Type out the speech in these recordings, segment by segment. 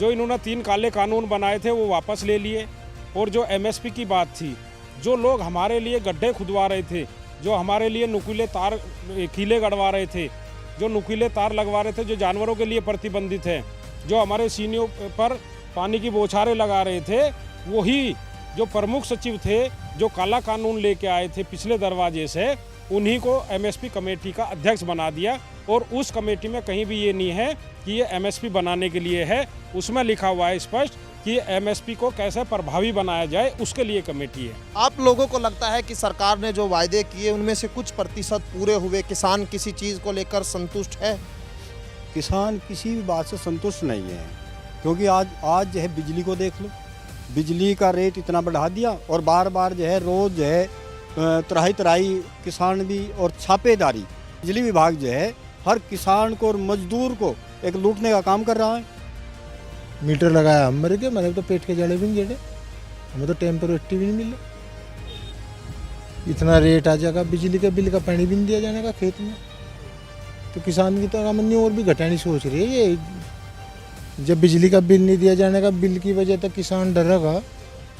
जो इन्होंने 3 काले कानून बनाए थे वो वापस ले लिए। और जो एमएसपी की बात थी, जो लोग हमारे लिए गड्ढे खुदवा रहे थे, जो हमारे लिए नुकीले तार कीले गड़वा रहे थे, जो नुकीले तार लगवा रहे थे, जो जानवरों के लिए प्रतिबंधित है, जो हमारे सीनियों पर पानी की बौछारें लगा रहे थे, वही जो प्रमुख सचिव थे जो काला कानून लेके आए थे पिछले दरवाजे से, उन्हीं को एमएसपी कमेटी का अध्यक्ष बना दिया। और उस कमेटी में कहीं भी ये नहीं है कि ये एमएसपी बनाने के लिए है। उसमें लिखा हुआ है स्पष्ट कि एमएसपी को कैसे प्रभावी बनाया जाए, उसके लिए कमेटी है। आप लोगों को लगता है कि सरकार ने जो वायदे किए उनमें से कुछ प्रतिशत पूरे हुए? किसान किसी चीज़ को लेकर संतुष्ट है? किसान किसी भी बात से संतुष्ट नहीं है, क्योंकि आज जो है बिजली को देख लो, बिजली का रेट इतना बढ़ा दिया और बार बार जो है रोज़ जो है तराई किसान भी और छापेदारी बिजली विभाग जो है हर किसान को और मजदूर को एक लूटने का काम कर रहा है। मीटर लगाया हम मर गए, मैंने तो पेट के जड़े भी नहीं जड़े, हमें तो टेम्परेटी भी नहीं मिले। इतना रेट आ जाएगा, बिजली का बिल का पानी भी नहीं दिया जाने का खेत में, तो किसान की तो आमदनी और भी घटानी सोच रही है। ये जब बिजली का बिल नहीं दिया जाने का, बिल की वजह तक किसान डरेगा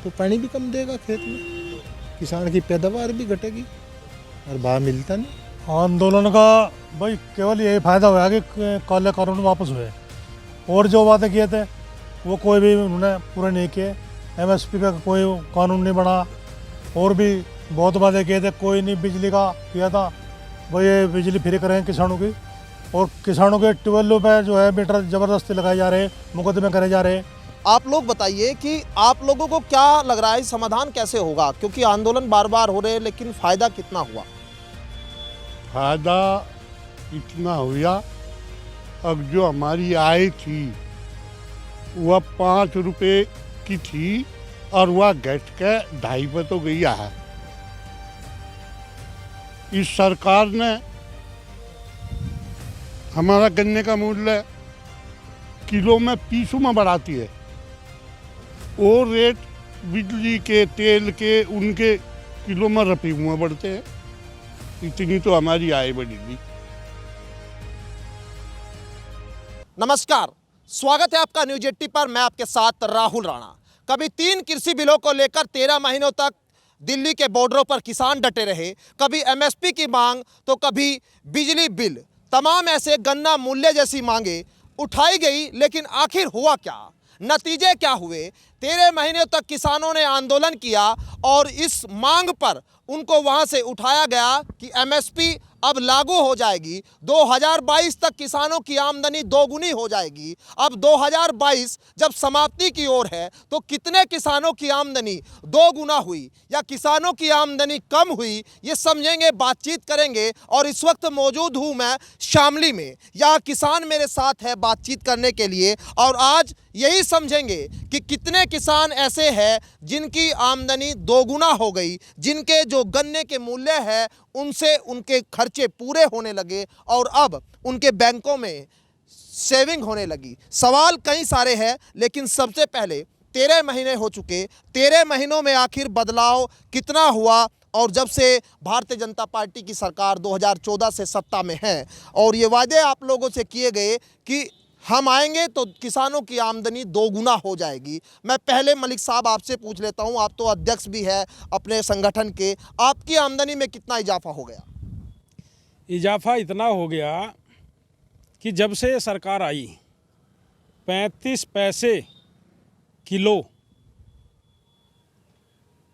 तो पानी भी कम देगा खेत में, किसान की पैदावार भी घटेगी और भाव मिलता नहीं। आंदोलन का भाई केवल यही फायदा हुआ कि काले कानून वापस हुए, और जो वादे किए थे वो कोई भी उन्होंने पूरे नहीं किए। एमएसपी पे कोई कानून नहीं बना, और भी बहुत वादे किए थे, कोई नहीं। बिजली का किया था, वो ये बिजली फ्री करेंगे किसानों की, और किसानों के ट्यूबवेलों पे जो है मीटर ज़बरदस्ती लगाए जा रहे, मुकदमे करे जा रहे। आप लोग बताइए कि आप लोगों को क्या लग रहा है, समाधान कैसे होगा? क्योंकि आंदोलन बार बार हो रहे हैं, लेकिन फायदा कितना हुआ? फायदा इतना हुआ, अब जो हमारी आय थी वह 5 रुपये की थी और वह घट के 2.5 पे तो गई है। इस सरकार ने हमारा गन्ने का मूल्य किलो में पीसों में बढ़ाती है, और रेट बिजली के, तेल के, उनके किलो में रुपये में बढ़ते हैं। इतनी तो हमारी आय बढ़ेगी। नमस्कार, स्वागत है आपका न्यूज 80 पर। मैं आपके साथ राहुल राणा। कभी 3 कृषि बिलों को लेकर 13 महीनों तक दिल्ली के बॉर्डरों पर किसान डटे रहे, कभी एमएसपी की मांग तो कभी बिजली बिल, तमाम ऐसे गन्ना मूल्य जैसी मांगे उठाई गई, लेकिन आखिर हुआ क्या? नतीजे क्या हुए? 13 महीने तक किसानों ने आंदोलन किया और इस मांग पर उनको वहां से उठाया गया कि एमएसपी अब लागू हो जाएगी। 2022 तक किसानों की आमदनी दोगुनी हो जाएगी। अब 2022 जब समाप्ति की ओर है तो कितने किसानों की आमदनी दोगुना हुई या किसानों की आमदनी कम हुई, ये समझेंगे, बातचीत करेंगे। और इस वक्त मौजूद हूँ मैं शामली में। यहाँ किसान मेरे साथ है बातचीत करने के लिए, और आज यही समझेंगे कि कितने किसान ऐसे हैं जिनकी आमदनी दोगुना हो गई, जिनके जो गन्ने के मूल्य है उनसे उनके खर्चे पूरे होने लगे और अब उनके बैंकों में सेविंग होने लगी। सवाल कई सारे हैं, लेकिन सबसे पहले 13 महीने हो चुके, 13 महीनों में आखिर बदलाव कितना हुआ? और जब से भारतीय जनता पार्टी की सरकार 2014 से सत्ता में है और ये वादे आप लोगों से किए गए कि हम आएंगे तो किसानों की आमदनी दोगुना हो जाएगी। मैं पहले मलिक साहब आपसे पूछ लेता हूं, आप तो अध्यक्ष भी हैं अपने संगठन के, आपकी आमदनी में कितना इजाफा हो गया? इजाफा इतना हो गया कि जब से सरकार आई 35 पैसे किलो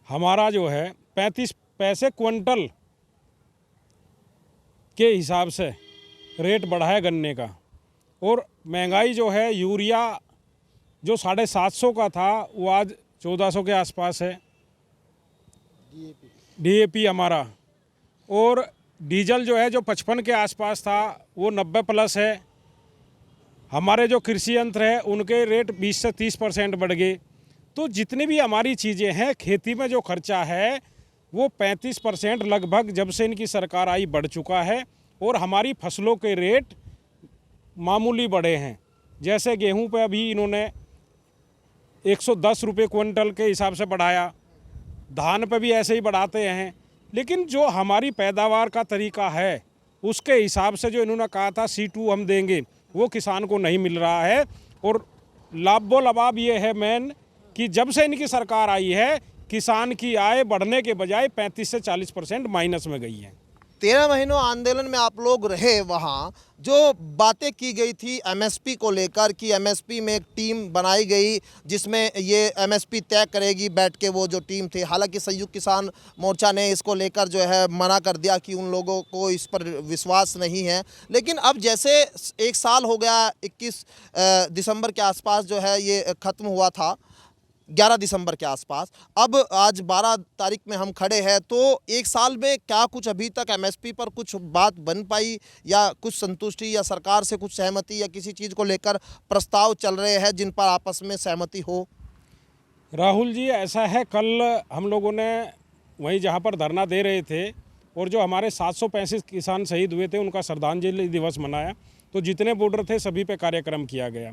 हमारा जो है 35 पैसे क्विंटल के हिसाब से रेट बढ़ा है गन्ने का। और महंगाई जो है, यूरिया जो 750 का था वो आज 1400 के आसपास है, डीएपी हमारा। और डीजल जो है जो 55 के आसपास था वो 90 प्लस है। हमारे जो कृषि यंत्र है उनके रेट 20 से 30% बढ़ गए। तो जितनी भी हमारी चीज़ें हैं, खेती में जो खर्चा है वो 35% लगभग जब से इनकी सरकार आई बढ़ चुका है। और हमारी फसलों के रेट मामूली बढ़े हैं। जैसे गेहूं पे अभी इन्होंने 110 रुपये क्विंटल के हिसाब से बढ़ाया, धान पे भी ऐसे ही बढ़ाते हैं। लेकिन जो हमारी पैदावार का तरीका है उसके हिसाब से जो इन्होंने कहा था C2 हम देंगे, वो किसान को नहीं मिल रहा है। और लाभो लबाब ये है मेन कि जब से इनकी सरकार आई है किसान की आय बढ़ने के बजाय 35 से 40% माइनस में गई है। 13 महीनों आंदोलन में आप लोग रहे, वहाँ जो बातें की गई थी एमएसपी को लेकर कि एमएसपी में एक टीम बनाई गई जिसमें ये एमएसपी तय करेगी बैठ के, वो जो टीम थी, हालांकि संयुक्त किसान मोर्चा ने इसको लेकर जो है मना कर दिया कि उन लोगों को इस पर विश्वास नहीं है। लेकिन अब जैसे एक साल हो गया, 21 दिसंबर के आसपास जो है ये ख़त्म हुआ था, 11 दिसंबर के आसपास, अब आज 12 तारीख में हम खड़े हैं, तो एक साल में क्या कुछ अभी तक एमएसपी पर कुछ बात बन पाई या कुछ संतुष्टि या सरकार से कुछ सहमति या किसी चीज़ को लेकर प्रस्ताव चल रहे हैं जिन पर आपस में सहमति हो? राहुल जी, ऐसा है, कल हम लोगों ने वहीं जहाँ पर धरना दे रहे थे और जो हमारे 735 किसान शहीद हुए थे उनका श्रद्धांजलि दिवस मनाया, तो जितने बॉर्डर थे सभी पे कार्यक्रम किया गया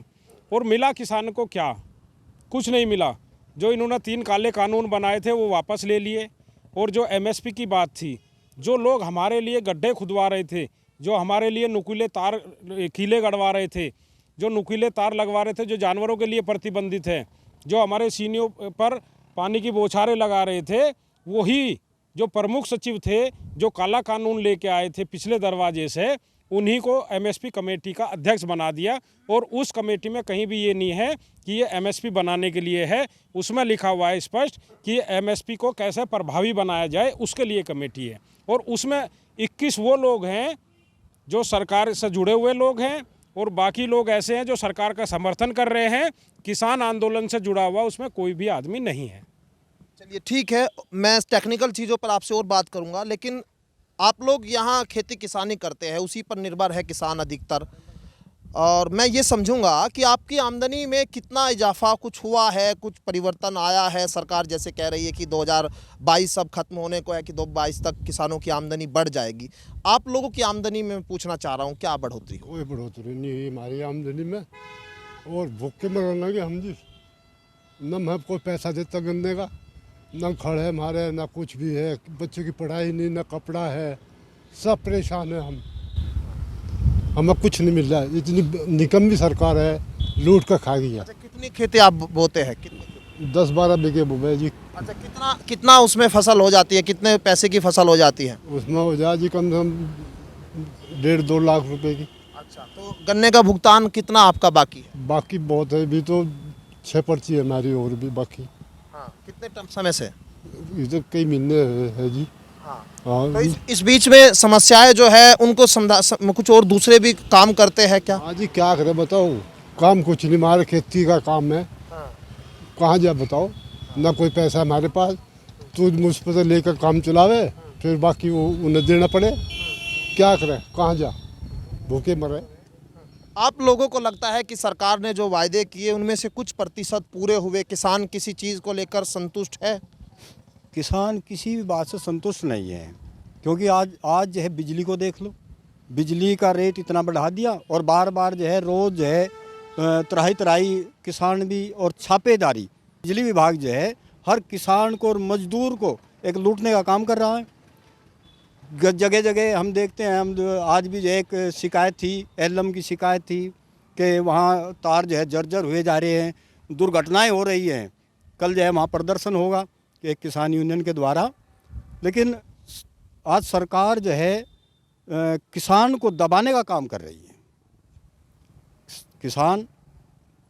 और मिला किसान को क्या? कुछ नहीं मिला। जो इन्होंने 3 काले कानून बनाए थे वो वापस ले लिए और जो एमएसपी की बात थी, जो लोग हमारे लिए गड्ढे खुदवा रहे थे, जो हमारे लिए नुकीले तार कीले गड़वा रहे थे, जो नुकीले तार लगवा रहे थे, जो जानवरों के लिए प्रतिबंधित है, जो हमारे सीनियों पर पानी की बौछारें लगा रहे थे, वही जो प्रमुख सचिव थे जो काला कानून लेके आए थे पिछले दरवाजे से, उन्हीं को एमएसपी कमेटी का अध्यक्ष बना दिया। और उस कमेटी में कहीं भी ये नहीं है कि ये एमएसपी बनाने के लिए है, उसमें लिखा हुआ है स्पष्ट कि एमएसपी को कैसे प्रभावी बनाया जाए उसके लिए कमेटी है। और उसमें 21 वो लोग हैं जो सरकार से जुड़े हुए लोग हैं और बाकी लोग ऐसे हैं जो सरकार का समर्थन कर रहे हैं। किसान आंदोलन से जुड़ा हुआ उसमें कोई भी आदमी नहीं है। चलिए ठीक है, मैं टेक्निकल चीज़ों पर आपसे और बात करूंगा, लेकिन आप लोग यहाँ खेती किसानी करते हैं, उसी पर निर्भर है किसान अधिकतर, और मैं ये समझूंगा कि आपकी आमदनी में कितना इजाफा कुछ हुआ है, कुछ परिवर्तन आया है? सरकार जैसे कह रही है कि 2022 अब खत्म होने को है कि 2022 तक किसानों की आमदनी बढ़ जाएगी। आप लोगों की आमदनी में पूछना चाह रहा हूँ, क्या बढ़ोतरी हो? कोई बढ़ोतरी नहीं हुई हमारी आमदनी में और भूखे मर लगे हम जी। न हमें कोई पैसा देता गन्ने का, न खड़ है हमारे, न कुछ भी है, बच्चों की पढ़ाई नहीं, न कपड़ा है, सब परेशान है हम। हमें कुछ नहीं मिल रहा है, इतनी निकम्मी सरकार है, लूट कर खा गई है। अच्छा, कितनी खेती आप बोते हैं? कितनी? 10-12 बीघे बोए जी। अच्छा, कितना उसमें फसल हो जाती है? कितने पैसे की फसल हो जाती है? उसमें हो जाए जी कम से कम 1.5-2 लाख रुपए की। अच्छा, तो गन्ने का भुगतान कितना आपका बाकी है? बाकी बहुत है, अभी तो 6 पर्ची है हमारी और भी बाकी। हाँ, कितने समय से? ये तो कई महीने है जी। हाँ, हाँ तो इस बीच में समस्याएं जो है उनको कुछ और दूसरे भी काम करते हैं क्या? हाँ जी, क्या करें बताओ, काम कुछ नहीं, हमारे खेती का काम है। कहाँ जाए बताओ, ना कोई पैसा हमारे पास, तो मुझ पर लेकर काम चलावे, फिर बाकी वो उन्हें देना पड़े। क्या करें, कहाँ जा, भूखे मरे। आप लोगों को लगता है कि सरकार ने जो वायदे किए उनमें से कुछ प्रतिशत पूरे हुए? किसान किसी चीज़ को लेकर संतुष्ट है? किसान किसी भी बात से संतुष्ट नहीं है, क्योंकि आज जो है बिजली को देख लो, बिजली का रेट इतना बढ़ा दिया और बार बार जो है रोज़ जो है तराई किसान भी और छापेदारी बिजली विभाग जो है हर किसान को और मजदूर को एक लूटने का काम कर रहा है। जगह जगह हम देखते हैं, हम आज भी जो है एक शिकायत थी, एलएम की शिकायत थी कि वहाँ तार जो है जर्जर हुए जा रहे हैं, दुर्घटनाएं हो रही हैं। कल जो है वहाँ प्रदर्शन होगा एक किसान यूनियन के द्वारा, लेकिन आज सरकार जो है किसान को दबाने का काम कर रही है। किसान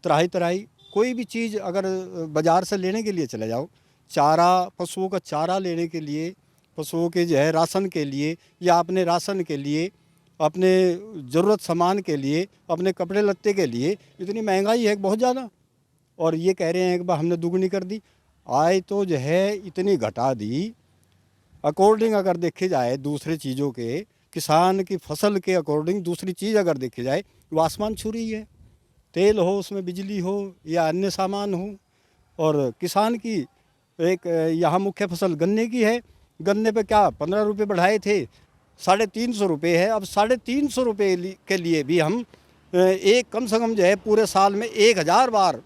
तराई कोई भी चीज़ अगर बाज़ार से लेने के लिए चले जाओ, चारा, पशुओं का चारा लेने के लिए, पशुओं के जो है राशन के लिए या अपने राशन के लिए, अपने ज़रूरत सामान के लिए, अपने कपड़े लत्ते के लिए, इतनी महंगाई है बहुत ज़्यादा। और ये कह रहे हैं कि हमने दुगनी कर दी, आय तो जो है इतनी घटा दी। अकॉर्डिंग अगर देखे जाए दूसरे चीज़ों के, किसान की फसल के अकॉर्डिंग दूसरी चीज़ अगर देखी जाए वो आसमान छू रही है। तेल हो, उसमें बिजली हो या अन्य सामान हो, और किसान की एक यहाँ मुख्य फसल गन्ने की है। गन्ने पे क्या 15 रुपये बढ़ाए थे, 350 रुपये है। अब 350 रुपये के लिए भी हम एक कम से कम जो है पूरे साल में 1000 बार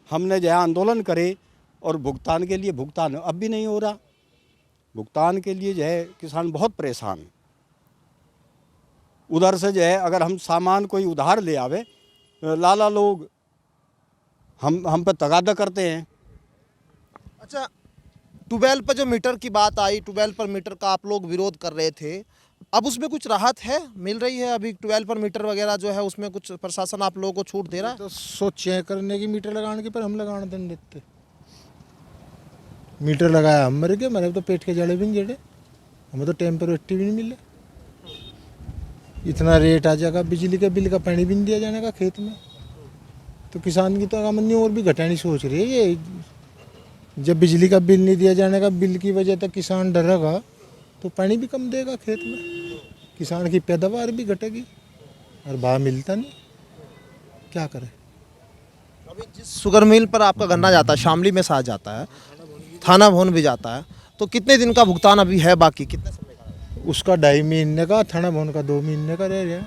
हमने जो है आंदोलन करे और भुगतान के लिए भुगतान अब भी नहीं हो रहा। भुगतान के लिए जो है किसान बहुत परेशान। उधर से जो है अगर हम सामान कोई उधार ले आवे, लाला लोग हम पर तगादा करते हैं। अच्छा, ट्यूबवेल पर जो मीटर की बात आई, ट्यूबवेल पर मीटर का आप लोग विरोध कर रहे थे, अब उसमें कुछ राहत है, मिल रही है? अभी ट्यूबवेल पर मीटर वगैरह जो है उसमें कुछ प्रशासन आप लोगों को छूट दे रहा है? तो सोचे करने की मीटर लगाने की, पर हम लगाने देने देते। मीटर लगाया हम मर गए, हमारे तो पेट के जड़े भी नहीं जड़े, हमें तो टेम्परेरी भी नहीं मिले। इतना रेट आ जाएगा, बिजली का बिल का पानी भी नहीं दिया जाने का खेत में, तो किसान की तो आमदनी और भी घटानी सोच रही है ये। जब बिजली का बिल नहीं दिया जाने का, बिल की वजह तक किसान डरेगा तो पानी भी कम देगा खेत में, किसान की पैदावार भी घटेगी और भाव मिलता नहीं, क्या करें। अभी जिस शुगर मिल पर आपका गन्ना जाता है, शामली में साथ जाता है, थाना भवन भी जाता है, तो कितने दिन का भुगतान अभी है बाकी, कितने समय का? उसका 2.5 महीने का, थाना भवन का 2 महीने का रह गया,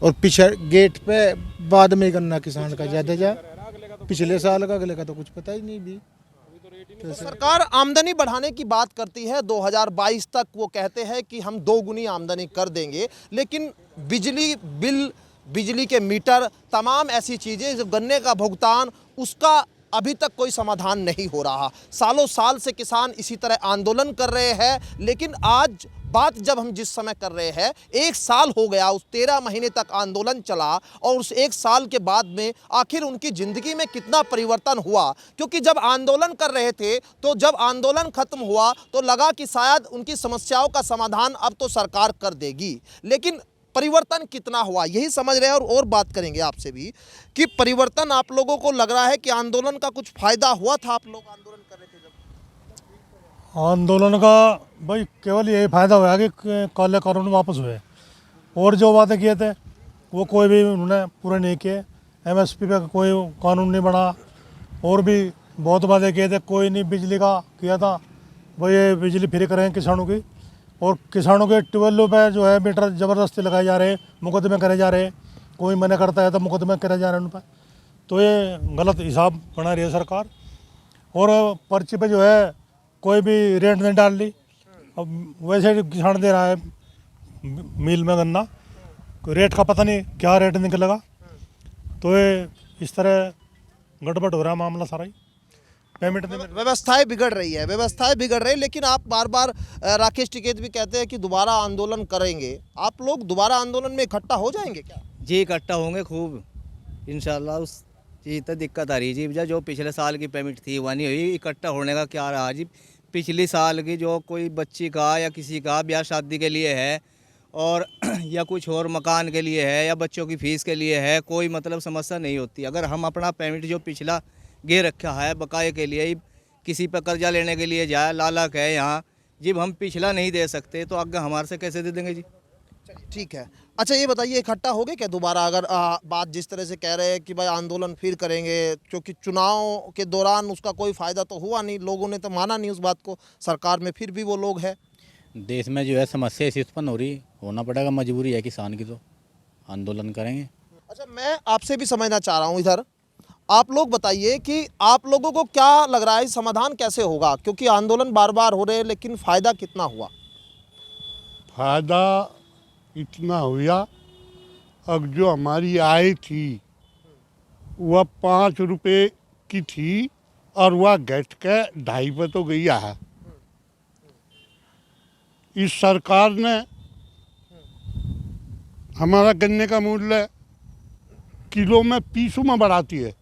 और पीछे गेट पे बाद में गन्ना किसान का ज़्यादा जा, पिछले साल का अगले का तो कुछ पता ही नहीं भी। तो सरकार आमदनी बढ़ाने की बात करती है, 2022 तक वो कहते हैं कि हम 2 गुनी आमदनी कर देंगे, लेकिन बिजली बिल, बिजली के मीटर, तमाम ऐसी चीज़ें, जो गन्ने का भुगतान, उसका अभी तक कोई समाधान नहीं हो रहा। सालों साल से किसान इसी तरह आंदोलन कर रहे हैं, लेकिन आज बात जब हम जिस समय कर रहे हैं, 1 साल हो गया, उस 13 महीने तक आंदोलन चला, और उस 1 साल के बाद में आखिर उनकी ज़िंदगी में कितना परिवर्तन हुआ? क्योंकि जब आंदोलन कर रहे थे, तो जब आंदोलन खत्म हुआ तो लगा कि शायद उनकी समस्याओं का समाधान अब तो सरकार कर देगी, लेकिन परिवर्तन कितना हुआ यही समझ रहे हैं। और बात करेंगे आपसे भी कि परिवर्तन आप लोगों को लग रहा है कि आंदोलन का कुछ फायदा हुआ था? आप लोग आंदोलन कर रहे थे जब? आंदोलन का भाई केवल यही फ़ायदा हुआ कि काले कानून वापस हुए, और जो वादे किए थे वो कोई भी उन्होंने पूरे नहीं किए। एमएसपी पे कोई कानून नहीं बना, और भी बहुत वादे किए थे, कोई नहीं। बिजली का किया था, भाई ये बिजली फ्री करेंगे किसानों की, और किसानों के ट्यूबवेलों पे जो है मीटर ज़बरदस्ती लगाए जा रहे हैं, मुकदमे करे जा रहे हैं, कोई मना करता है तो मुकदमे करे जा रहे हैं उन पर। तो ये गलत हिसाब बना रही है सरकार। और पर्ची पे जो है कोई भी रेट नहीं डाल ली, अब वैसे किसान दे रहा है मिल में गन्ना, रेट का पता नहीं क्या रेट निकलेगा। तो ये इस तरह गड़बड़ हो रहा है मामला सारा ही। पेमेंट व्यवस्थाएं बिगड़ रही है, व्यवस्थाएं बिगड़ रही है, लेकिन आप बार बार राकेश टिकैत भी कहते हैं कि दोबारा आंदोलन करेंगे। आप लोग दोबारा आंदोलन में इकट्ठा हो जाएंगे क्या? जी इकट्ठा होंगे खूब इंशाल्लाह। उस चीज़ तो दिक्कत आ रही जी, जो पिछले साल की पेमेंट थी वह नहीं हुई, इकट्ठा होने का क्या रहा जी। पिछली साल की जो कोई बच्ची का या किसी का ब्याह शादी के लिए है, और या कुछ और मकान के लिए है, या बच्चों की फ़ीस के लिए है, कोई मतलब समस्या नहीं होती। अगर हम अपना पेमेंट जो पिछला गे रखा है बकाये के लिए, किसी पर कर्जा लेने के लिए जाए, लालक है यहाँ, जब हम पिछला नहीं दे सकते तो आगे हमारे से कैसे दे देंगे जी। ठीक है। अच्छा ये बताइए, इकट्ठा हो गए क्या दोबारा? अगर बात जिस तरह से कह रहे हैं कि भाई आंदोलन फिर करेंगे, क्योंकि चुनाव के दौरान उसका कोई फ़ायदा तो हुआ नहीं, लोगों ने तो माना नहीं उस बात को, सरकार में फिर भी वो लोग हैं। देश में जो है समस्या ऐसी उत्पन्न हो रही, होना पड़ेगा, मजबूरी है किसान की, तो आंदोलन करेंगे। अच्छा, मैं आपसे भी समझना चाह रहा हूँ, इधर आप लोग बताइए कि आप लोगों को क्या लग रहा है, समाधान कैसे होगा? क्योंकि आंदोलन बार बार हो रहे हैं, लेकिन फ़ायदा कितना हुआ? फायदा इतना हुआ, अब जो हमारी आय थी वह 5 रुपये की थी, और वह घट के 2.5 पे तो गई है। इस सरकार ने हमारा गन्ने का मूल्य किलो में पीसों में बढ़ाती है,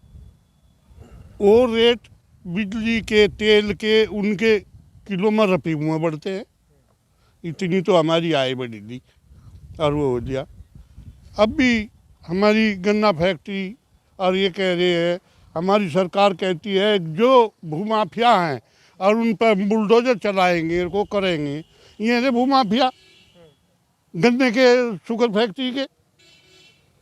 और रेट बिजली के, तेल के, उनके किलो में रुपये में बढ़ते हैं। इतनी तो हमारी आय बढ़ी थी, और वो हो गया। अब भी हमारी गन्ना फैक्ट्री और ये कह रहे हैं, हमारी सरकार कहती है जो भूमाफिया हैं और उन पर बुलडोजर चलाएंगे, वो करेंगे। ये रे भूमाफिया गन्ने के, शुगर फैक्ट्री के,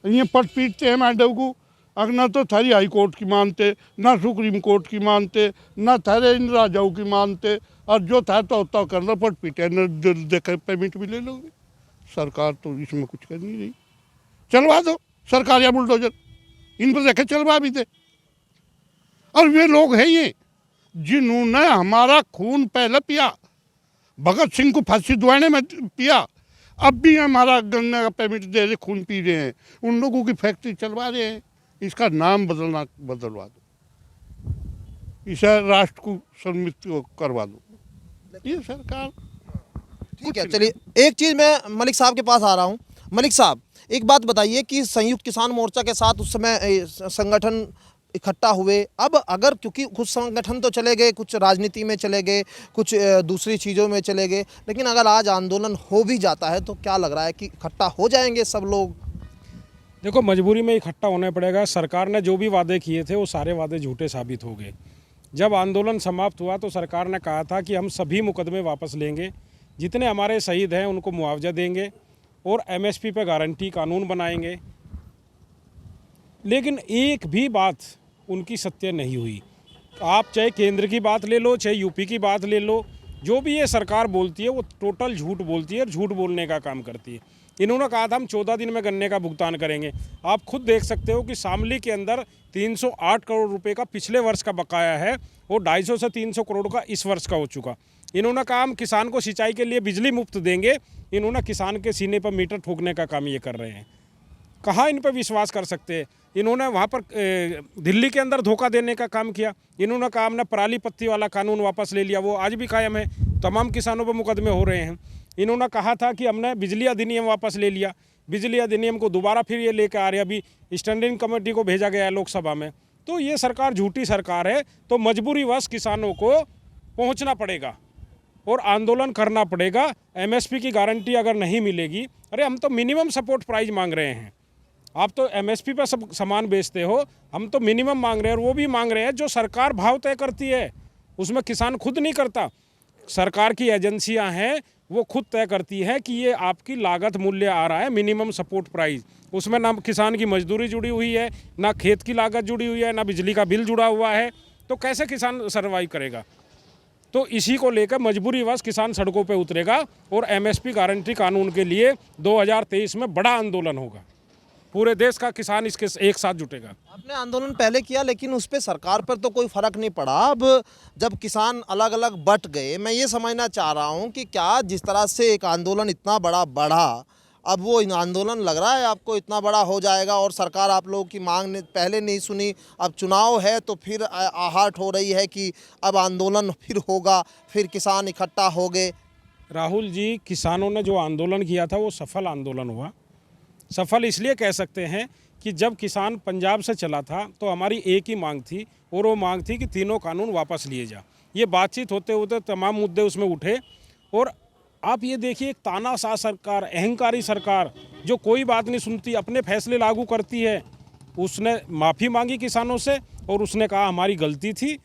ये पट पीटते हैं मैडम को। अगर ना तो थारी हाई कोर्ट की मानते, ना सुप्रीम कोर्ट की मानते, ना थारे इन राजाओं की मानते, और जो था तो कर लो, पट पीटे न देखे पेमेंट भी ले लोगे। सरकार तो इसमें कुछ कर नहीं रही। चलवा दो सरकार या बुलडोजर, इन पर देखे चलवा भी दे। और वे लोग हैं ये जिन्होंने हमारा खून पहले पिया, भगत सिंह को फांसी दिलवाने में पिया, अब भी हमारा गन्ने का पेमेंट दे रहे, खून पी रहे हैं। उन लोगों की फैक्ट्री चलवा रहे हैं, इसका नाम बदलवा दो, इसे राष्ट्र को सम्मिलित करवा दो। ये सरकार ठीक है, चलिए एक चीज़ मैं मलिक साहब के पास आ रहा हूँ। मलिक साहब, एक बात बताइए कि संयुक्त किसान मोर्चा के साथ उस समय संगठन इकट्ठा हुए, अब अगर क्योंकि कुछ संगठन तो चले गए, कुछ राजनीति में चले गए, कुछ दूसरी चीज़ों में चले गए, लेकिन अगर आज आंदोलन हो भी जाता है तो क्या लग रहा है कि इकट्ठा हो जाएंगे सब लोग? देखो, मजबूरी में इकट्ठा होना पड़ेगा। सरकार ने जो भी वादे किए थे वो सारे वादे झूठे साबित हो गए। जब आंदोलन समाप्त हुआ तो सरकार ने कहा था कि हम सभी मुकदमे वापस लेंगे, जितने हमारे शहीद हैं उनको मुआवजा देंगे और एमएसपी पे गारंटी कानून बनाएंगे। लेकिन एक भी बात उनकी सत्य नहीं हुई। आप चाहे केंद्र की बात ले लो, चाहे यूपी की बात ले लो, जो भी ये सरकार बोलती है वो टोटल झूठ बोलती है और झूठ बोलने का काम करती है। इन्होंने कहा था हम 14 दिन में गन्ने का भुगतान करेंगे। आप खुद देख सकते हो कि शामली के अंदर 308 करोड़ रुपए का पिछले वर्ष का बकाया है और 250 से 300 करोड़ का इस वर्ष का हो चुका। इन्होंने कहा हम किसान को सिंचाई के लिए बिजली मुफ्त देंगे। इन्होंने किसान के सीने पर मीटर ठोकने का काम ये कर रहे हैं। कहाँ इन पर विश्वास कर सकते हैं? इन्होंने वहाँ पर दिल्ली के अंदर धोखा देने का काम किया। इन्होंने कहा हमने पराली पत्ती वाला कानून वापस ले लिया, वो आज भी कायम है, तमाम किसानों पर मुकदमे हो रहे हैं। इन्होंने कहा था कि हमने बिजली अधिनियम वापस ले लिया, बिजली अधिनियम को दोबारा फिर ये लेकर आ रहे हैं। अभी स्टैंडिंग कमेटी को भेजा गया है लोकसभा में। तो ये सरकार झूठी सरकार है। तो मजबूरीवश किसानों को पहुँचना पड़ेगा और आंदोलन करना पड़ेगा। एमएसपी की गारंटी अगर नहीं मिलेगी, अरे हम तो मिनिमम सपोर्ट प्राइस मांग रहे हैं। आप तो एमएसपी पर सब सामान बेचते हो, हम तो मिनिमम मांग रहे हैं। और वो भी मांग रहे हैं जो सरकार भाव तय करती है, उसमें किसान खुद नहीं करता। सरकार की एजेंसियां हैं, वो खुद तय करती है कि ये आपकी लागत मूल्य आ रहा है मिनिमम सपोर्ट प्राइस। उसमें ना किसान की मजदूरी जुड़ी हुई है, ना खेत की लागत जुड़ी हुई है, ना बिजली का बिल जुड़ा हुआ है। तो कैसे किसान सर्वाइव करेगा? तो इसी को लेकर मजबूरीवश किसान सड़कों पे उतरेगा और एमएसपी गारंटी कानून के लिए 2023 में बड़ा आंदोलन होगा। पूरे देश का किसान इसके एक साथ जुटेगा। आपने आंदोलन पहले किया, लेकिन उस पर सरकार पर तो कोई फर्क नहीं पड़ा। अब जब किसान अलग अलग बट गए, मैं ये समझना चाह रहा हूँ कि क्या जिस तरह से एक आंदोलन इतना बड़ा बढ़ा, अब वो आंदोलन लग रहा है आपको इतना बड़ा हो जाएगा और सरकार आप लोगों की मांग ने पहले नहीं सुनी, अब चुनाव है तो फिर आहट हो रही है कि अब आंदोलन फिर होगा, फिर किसान इकट्ठा हो गए? राहुल जी, किसानों ने जो आंदोलन किया था वो सफल आंदोलन हुआ। सफल इसलिए कह सकते हैं कि जब किसान पंजाब से चला था तो हमारी एक ही मांग थी और वो मांग थी कि तीनों कानून वापस लिए जा। ये बातचीत होते होते तमाम मुद्दे उसमें उठे और आप ये देखिए, एक तानाशाह सरकार, अहंकारी सरकार जो कोई बात नहीं सुनती, अपने फैसले लागू करती है। उसने माफ़ी मांगी किसानों से और उसने कहा हमारी गलती थी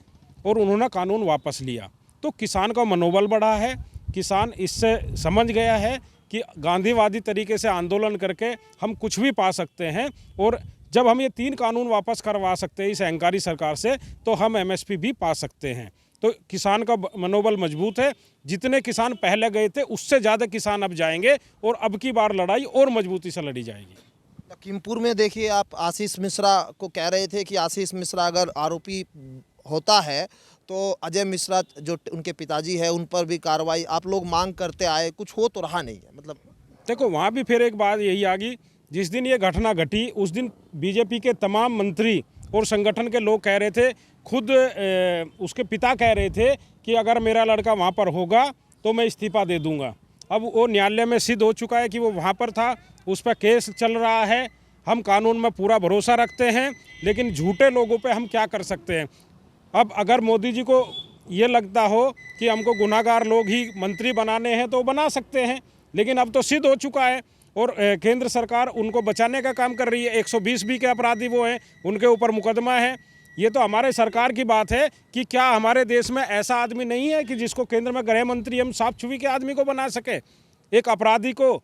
और उन्होंने कानून वापस लिया। तो किसान का मनोबल बढ़ा है। किसान इससे समझ गया है कि गांधीवादी तरीके से आंदोलन करके हम कुछ भी पा सकते हैं और जब हम ये 3 कानून वापस करवा सकते हैं इस अहंकारी सरकार से, तो हम एमएसपी भी पा सकते हैं। तो किसान का मनोबल मजबूत है। जितने किसान पहले गए थे उससे ज़्यादा किसान अब जाएंगे और अब की बार लड़ाई और मजबूती से लड़ी जाएगी। लखीमपुर में देखिए, आप आशीष मिश्रा को कह रहे थे कि आशीष मिश्रा अगर आरोपी होता है तो अजय मिश्रा जो उनके पिताजी है उन पर भी कार्रवाई आप लोग मांग करते आए, कुछ हो तो रहा नहीं है। मतलब देखो, वहाँ भी फिर एक बात यही आ गई, जिस दिन ये घटना घटी उस दिन बीजेपी के तमाम मंत्री और संगठन के लोग कह रहे थे, खुद उसके पिता कह रहे थे कि अगर मेरा लड़का वहाँ पर होगा तो मैं इस्तीफा दे दूँगा। अब वो न्यायालय में सिद्ध हो चुका है कि वो वहाँ पर था, उस पर केस चल रहा है। हम कानून में पूरा भरोसा रखते हैं, लेकिन झूठे लोगों पे हम क्या कर सकते हैं। अब अगर मोदी जी को ये लगता हो कि हमको गुनाहगार लोग ही मंत्री बनाने हैं तो बना सकते हैं, लेकिन अब तो सिद्ध हो चुका है और केंद्र सरकार उनको बचाने का काम कर रही है। 120 बी के अपराधी वो हैं, उनके ऊपर मुकदमा है। ये तो हमारे सरकार की बात है कि क्या हमारे देश में ऐसा आदमी नहीं है कि जिसको केंद्र में गृह मंत्री हम साफ छुपी के आदमी को बना सके। एक अपराधी को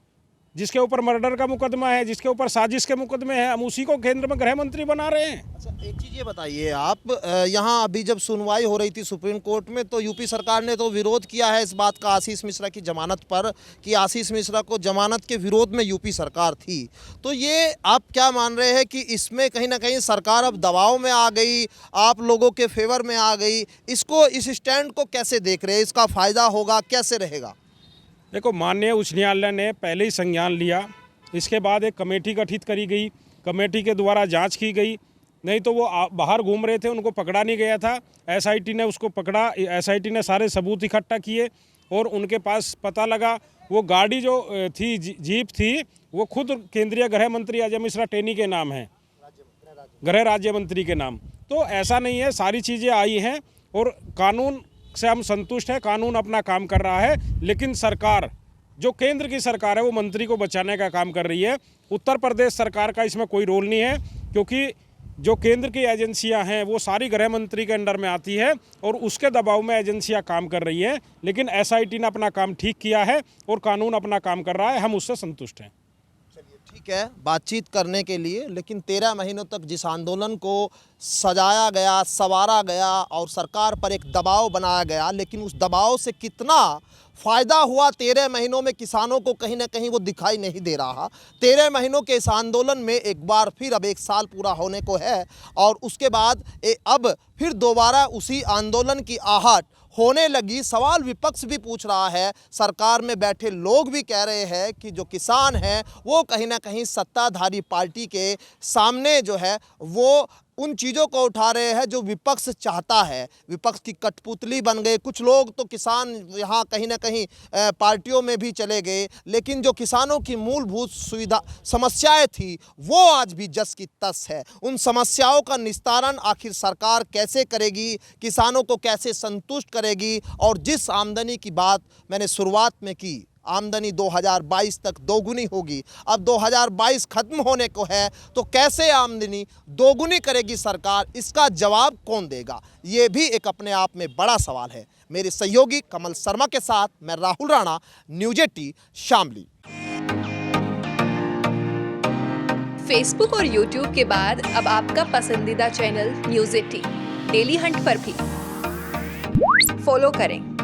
जिसके ऊपर मर्डर का मुकदमा है, जिसके ऊपर साजिश के मुकदमे हैं, हम उसी को केंद्र में गृह मंत्री बना रहे हैं। अच्छा, एक चीज़ ये बताइए, आप यहाँ अभी जब सुनवाई हो रही थी सुप्रीम कोर्ट में तो यूपी सरकार ने तो विरोध किया है इस बात का आशीष मिश्रा की जमानत पर, कि आशीष मिश्रा को जमानत के विरोध में यूपी सरकार थी। तो ये आप क्या मान रहे हैं कि इसमें कहीं ना कहीं सरकार अब दबाव में आ गई, आप लोगों के फेवर में आ गई? इसको, इस स्टैंड को कैसे देख रहे हैं? इसका फ़ायदा होगा, कैसे रहेगा? देखो, माननीय उच्च न्यायालय ने पहले ही संज्ञान लिया। इसके बाद एक कमेटी गठित करी गई, कमेटी के द्वारा जांच की गई नहीं तो वो बाहर घूम रहे थे, उनको पकड़ा नहीं गया था। एसआईटी ने उसको पकड़ा, एसआईटी ने सारे सबूत इकट्ठा किए और उनके पास पता लगा वो गाड़ी जो थी जीप थी वो खुद केंद्रीय गृह मंत्री अजय मिश्रा टेनी के नाम है, गृह राज्य मंत्री के नाम। तो ऐसा नहीं है, सारी चीज़ें आई हैं और कानून से हम संतुष्ट हैं, कानून अपना काम कर रहा है। लेकिन सरकार, जो केंद्र की सरकार है, वो मंत्री को बचाने का काम कर रही है। उत्तर प्रदेश सरकार का इसमें कोई रोल नहीं है, क्योंकि जो केंद्र की एजेंसियां हैं वो सारी गृह मंत्री के अंडर में आती है और उसके दबाव में एजेंसियां काम कर रही हैं। लेकिन एसआईटी ने अपना काम ठीक किया है और कानून अपना काम कर रहा है, हम उससे संतुष्ट हैं। ठीक है, बातचीत करने के लिए, लेकिन 13 महीनों तक जिस आंदोलन को सजाया गया, संवारा गया और सरकार पर एक दबाव बनाया गया, लेकिन उस दबाव से कितना फ़ायदा हुआ 13 महीनों में किसानों को कहीं ना कहीं वो दिखाई नहीं दे रहा। 13 महीनों के इस आंदोलन में एक बार फिर अब 1 साल पूरा होने को है और उसके बाद अब फिर दोबारा उसी आंदोलन की आहट होने लगी। सवाल विपक्ष भी पूछ रहा है, सरकार में बैठे लोग भी कह रहे हैं कि जो किसान हैं वो कहीं ना कहीं सत्ताधारी पार्टी के सामने जो है वो उन चीज़ों को उठा रहे हैं जो विपक्ष चाहता है। विपक्ष की कठपुतली बन गए। कुछ लोग तो किसान यहाँ कहीं ना कहीं पार्टियों में भी चले गए, लेकिन जो किसानों की मूलभूत सुविधा समस्याएं थी वो आज भी जस की तस है। उन समस्याओं का निस्तारण आखिर सरकार कैसे करेगी, किसानों को कैसे संतुष्ट करेगी। और जिस आमदनी की बात मैंने शुरुआत में की, आमदनी 2022 तक दोगुनी होगी। अब 2022 खत्म होने को है तो कैसे आमदनी दोगुनी करेगी सरकार, इसका जवाब कौन देगा, ये भी एक अपने आप में बड़ा सवाल है। मेरे सहयोगी कमल शर्मा के साथ मैं राहुल राणा, न्यूज 18 शामली। फेसबुक और यूट्यूब के बाद अब आपका पसंदीदा चैनल न्यूज 18 डेली हंट पर भी फॉलो करें।